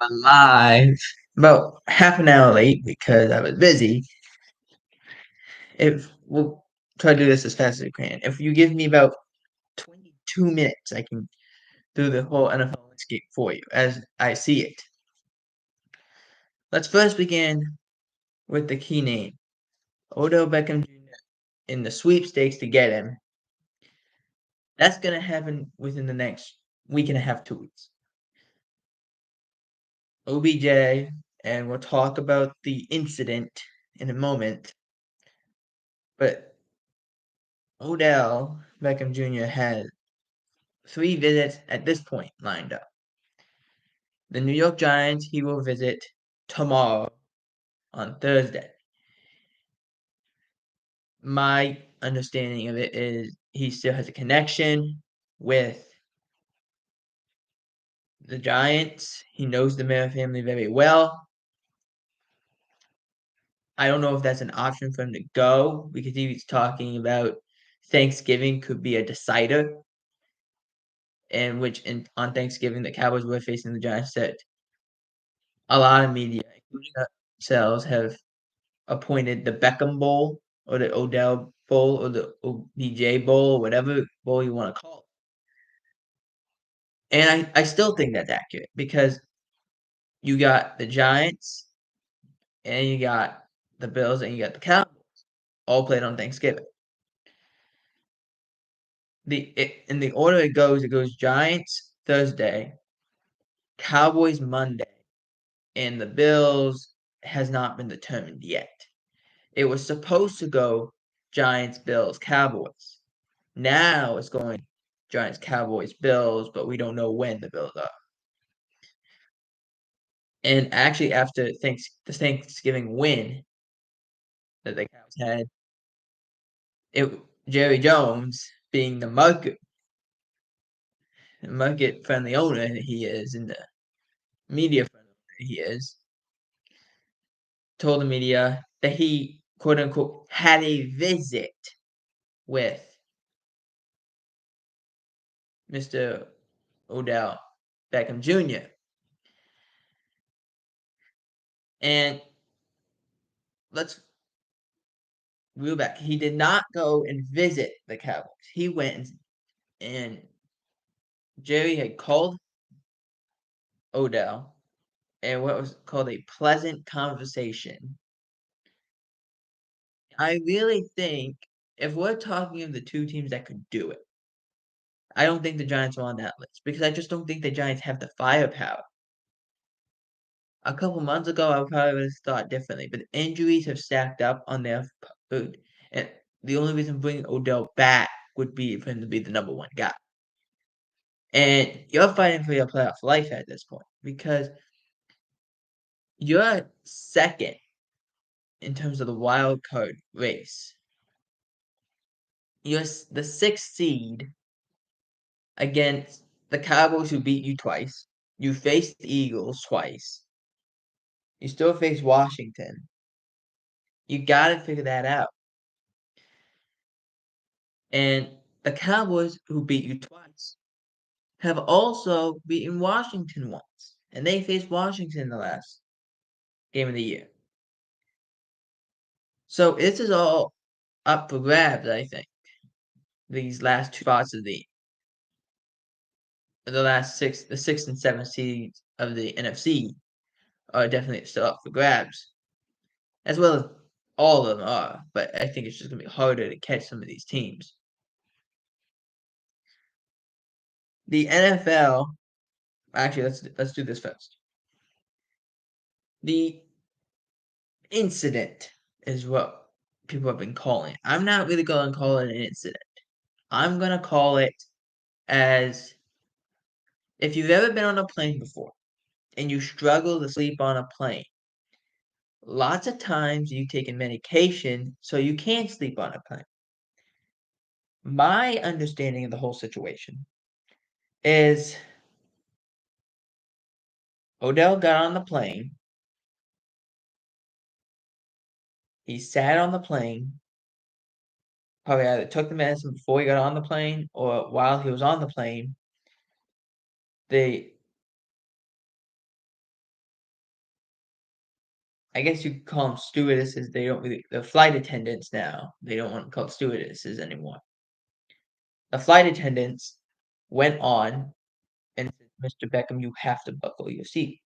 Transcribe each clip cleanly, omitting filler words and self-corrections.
I'm live about half an hour late because I was busy. If we'll try to do this as fast as we can. If you give me about 22 minutes, I can do the whole NFL landscape for you as I see it. Let's first begin with the key name, Odell Beckham Jr. in the sweepstakes to get him. That's gonna happen within the next week and a half, 2 weeks. OBJ, and we'll talk about the incident in a moment. But Odell Beckham Jr. has 3 visits at this point lined up. The New York Giants he will visit tomorrow on Thursday. My understanding of it is he still has a connection with the Giants. He knows the Mara family very well. I don't know if that's an option for him to go because he was talking about Thanksgiving could be a decider, in which on Thanksgiving the Cowboys were facing the Giants. That a lot of media, including ourselves, have appointed the Beckham Bowl or the Odell Bowl or the OBJ Bowl or whatever bowl you want to call it. And I still think that's accurate because you got the Giants and you got the Bills and you got the Cowboys all played on Thanksgiving. In the order it goes Giants Thursday, Cowboys Monday, and the Bills has not been determined yet. It was supposed to go Giants, Bills, Cowboys. Now it's going Giants, Cowboys, Bills, but we don't know when the Bills are. And actually, after the Thanksgiving win that the Cowboys had, it Jerry Jones, being the market friendly owner he is, and the media friendly owner he is, told the media that he quote unquote had a visit with Mr. Odell Beckham Jr. And let's reel back. He did not go and visit the Cowboys. He went and Jerry had called Odell and what was called a pleasant conversation. I really think if we're talking of the two teams that could do it, I don't think the Giants are on that list because I just don't think the Giants have the firepower. A couple months ago, I probably would have thought differently, but injuries have stacked up on their food, and the only reason bringing Odell back would be for him to be the number one guy. And you're fighting for your playoff life at this point because you're second in terms of the wild card race. You're the sixth seed against the Cowboys who beat you twice. You faced the Eagles twice. You still face Washington. You got to figure that out. And the Cowboys who beat you twice have also beaten Washington once. And they faced Washington in the last game of the year. So this is all up for grabs, I think. These last two spots of the sixth and seventh seeds of the NFC are definitely still up for grabs, as well as all of them are. But I think it's just gonna be harder to catch some of these teams. The NFL, actually, let's do this first. The incident is what people have been calling it. I'm not really going to call it an incident. I'm gonna call it as if you've ever been on a plane before and you struggle to sleep on a plane. Lots of times you take a medication so you can't sleep on a plane. My understanding of the whole situation is Odell got on the plane. He sat on the plane. Probably either took the medicine before he got on the plane or while he was on the plane. The I guess you could call them stewardesses. They don't really, the flight attendants now. They don't want to call stewardesses anymore. The flight attendants went on and said, "Mr. Beckham, you have to buckle your seat."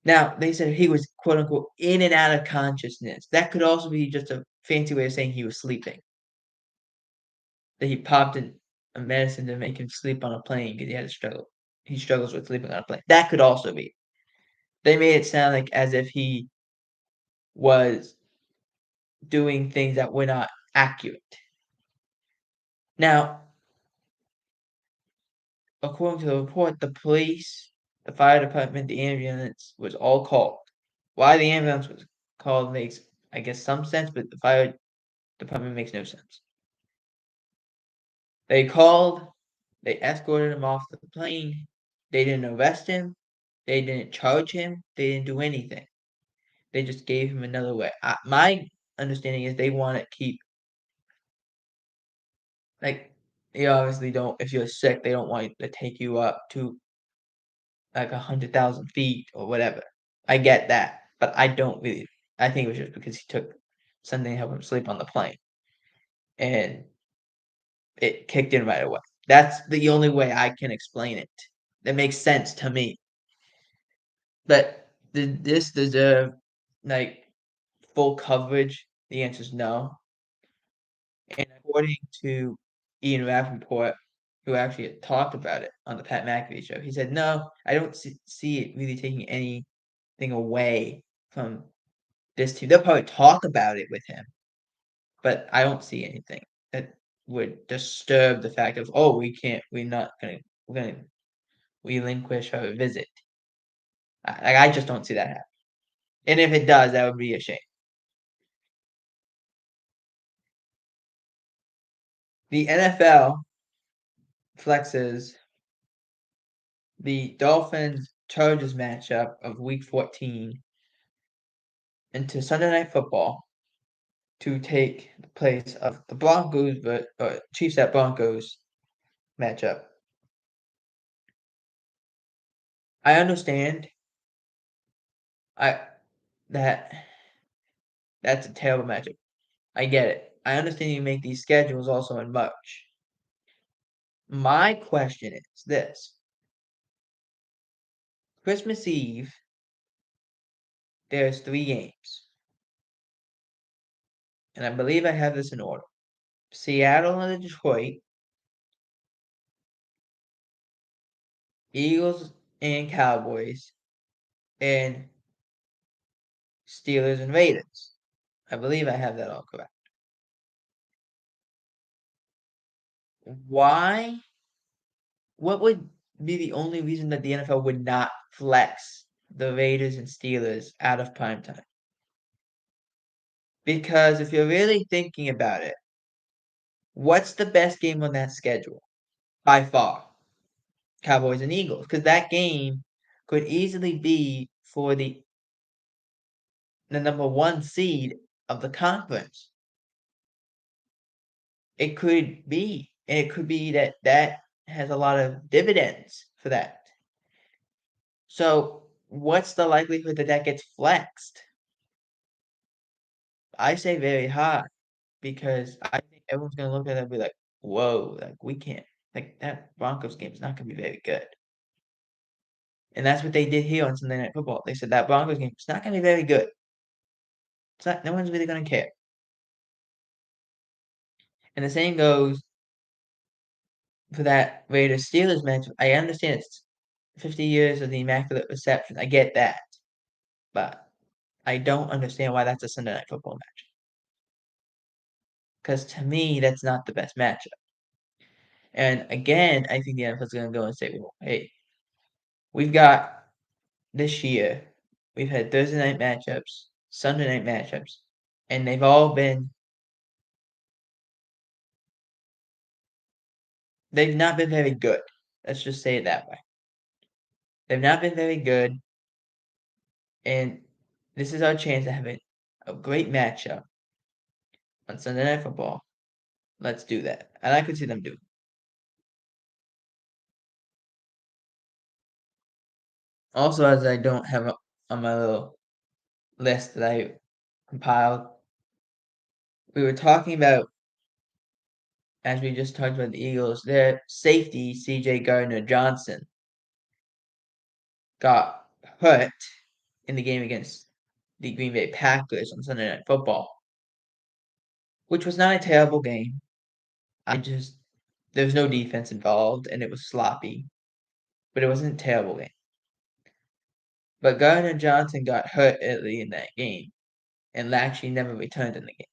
Now, they said he was quote unquote in and out of consciousness. That could also be just a fancy way of saying he was sleeping. That he popped in a medicine to make him sleep on a plane because he had a struggle. He struggles with sleeping on a plane. That could also be. They made it sound like as if he was doing things that were not accurate. Now, according to the report, the police, the fire department, the ambulance was all called. Why the ambulance was called makes, I guess, some sense, but the fire department makes no sense. They called, they escorted him off the plane. They didn't arrest him. They didn't charge him. They didn't do anything. They just gave him another way. My understanding is they want to keep, like, you obviously don't, if you're sick, they don't want to take you up to like 100,000 feet or whatever. I get that, but I don't really. I think it was just because he took something to help him sleep on the plane, and it kicked in right away. That's the only way I can explain it. That makes sense to me. But did this deserve like full coverage? The answer is no. And according to Ian Rappaport, who actually had talked about it on the Pat McAfee show, he said, "No, I don't see it really taking anything away from this team. They'll probably talk about it with him, but I don't see anything that would disturb the fact of, oh, we're gonna relinquish her visit. I just don't see that happen. And if it does, that would be a shame. The NFL flexes the Dolphins Chargers matchup of Week 14 into Sunday Night Football to take the place of the Broncos, Chiefs at Broncos matchup. I understand. I that that's a terrible matchup. I get it. I understand you make these schedules also in March. My question is this: Christmas Eve, there's 3 games, and I believe I have this in order: Seattle and Detroit, Eagles and Cowboys, and Steelers and Raiders. I believe I have that all correct. Why? What would be the only reason that the NFL would not flex the Raiders and Steelers out of prime time? Because if you're really thinking about it, what's the best game on that schedule? By far, Cowboys and Eagles, because that game could easily be for the number 1 seed of the conference. It could be, and it could be that that has a lot of dividends for that. So, what's the likelihood that that gets flexed? I say very high because I think everyone's gonna look at it and be like, "Whoa, like we can't, like that Broncos game is not gonna be very good." And that's what they did here on Sunday Night Football. They said that Broncos game is not gonna be very good. It's not, no one's really gonna care. And the same goes for that Raiders Steelers match. I understand it's 50 years of the Immaculate Reception. I get that, but I don't understand why that's a Sunday Night Football match. Because to me, that's not the best matchup. And again, I think the NFL is going to go and say, well, hey, we've got this year, we've had Thursday night matchups, Sunday night matchups, and they've not been very good. Let's just say it that way. They've not been very good, and this is our chance to have a great matchup on Sunday Night Football. Let's do that. And I could see them do it. Also, as I don't have on my little list that I compiled. We were talking about, as we just talked about the Eagles, their safety, C.J. Gardner-Johnson, got hurt in the game against the Green Bay Packers on Sunday Night Football, which was not a terrible game. There was no defense involved, and it was sloppy, but it wasn't a terrible game. But Gardner-Johnson got hurt early in that game, and actually never returned in the game.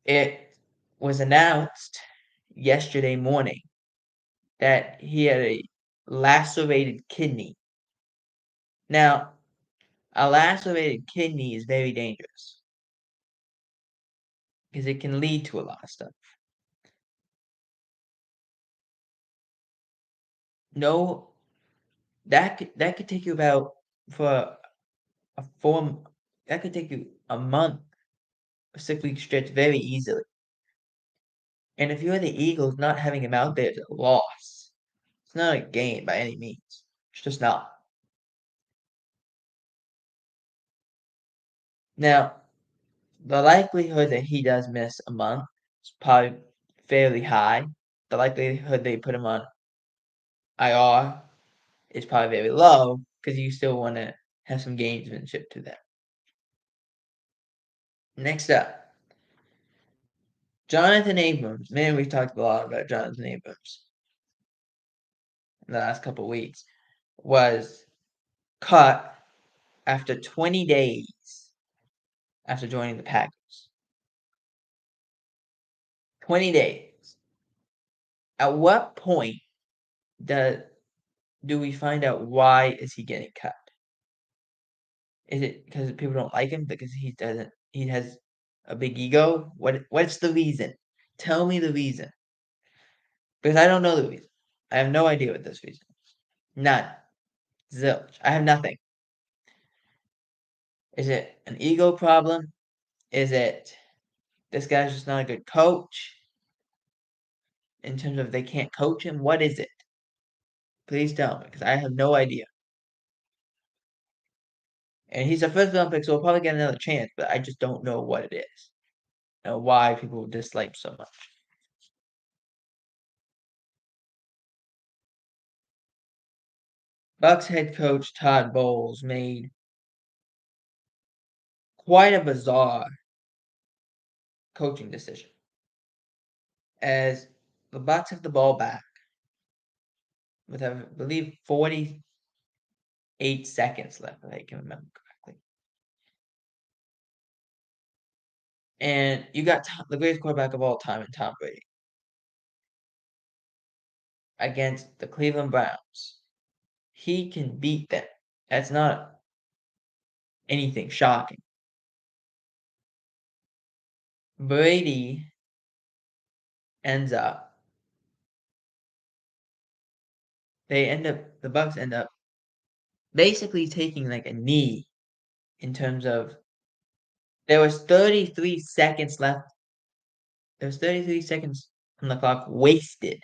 It was announced yesterday morning that he had a lacerated kidney. Now, a lacerated kidney is very dangerous because it can lead to a lot of stuff. No, that could take you about for a form that could take you a month, a 6-week stretch very easily. And if you're the Eagles, not having him out there is a loss. It's not a gain by any means. It's just not. Now, the likelihood that he does miss a month is probably fairly high. The likelihood they put him on IR is probably very low because you still want to have some gamesmanship to that. Next up, Jonathan Abrams. Man, we've talked a lot about Jonathan Abrams in the last couple of weeks. Was cut after 20 days after joining the Packers. 20 days. At what point do we find out why is he getting cut? Is it because people don't like him because he has a big ego? What's the reason? Tell me the reason. Because I don't know the reason. I have no idea what this reason is. None. Zilch. I have nothing. Is it an ego problem? Is it this guy's just not a good coach? In terms of they can't coach him? What is it? Please tell me, because I have no idea. And he's a first round pick, so we'll probably get another chance, but I just don't know what it is. And why people dislike him so much. Bucks head coach Todd Bowles made quite a bizarre coaching decision. As the Bucks have the ball back with, I believe, 48 seconds left, if I can remember correctly. And you got the greatest quarterback of all time in Tom Brady against the Cleveland Browns. He can beat them. That's not anything shocking. Brady ends up the Bucks end up basically taking like a knee in terms of there was 33 seconds left. There was 33 seconds on the clock wasted.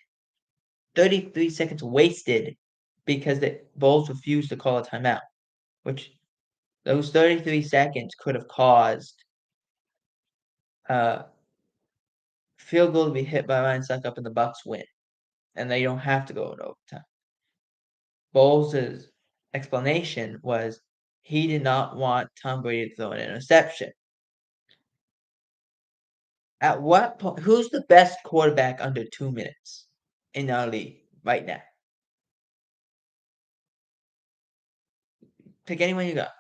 33 seconds wasted because the Bulls refused to call a timeout, which those 33 seconds could have caused field goal to be hit by Ryan Suckup and the Bucks win, and they don't have to go into overtime. Bowles' explanation was he did not want Tom Brady to throw an interception. At what point? Who's the best quarterback under 2 minutes in our league right now? Pick anyone you got.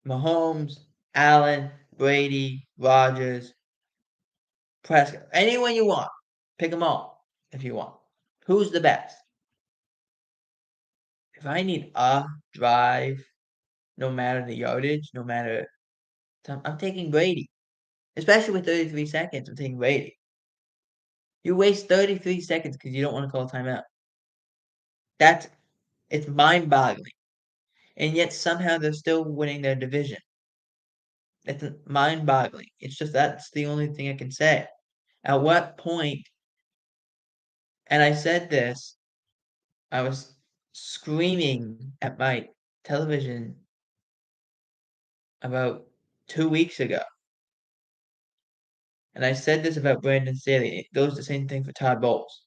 Mahomes, Allen, Brady, Rodgers, Prescott. Anyone you want. Pick them all if you want. Who's the best? If I need a drive, no matter the yardage, no matter time, I'm taking Brady. Especially with 33 seconds, I'm taking Brady. You waste 33 seconds because you don't want to call a timeout. It's mind-boggling. And yet somehow they're still winning their division. It's mind-boggling. It's just that's the only thing I can say. At what point, and I said this, I was screaming at my television about 2 weeks ago. And I said this about Brandon Staley. It goes the same thing for Todd Bowles.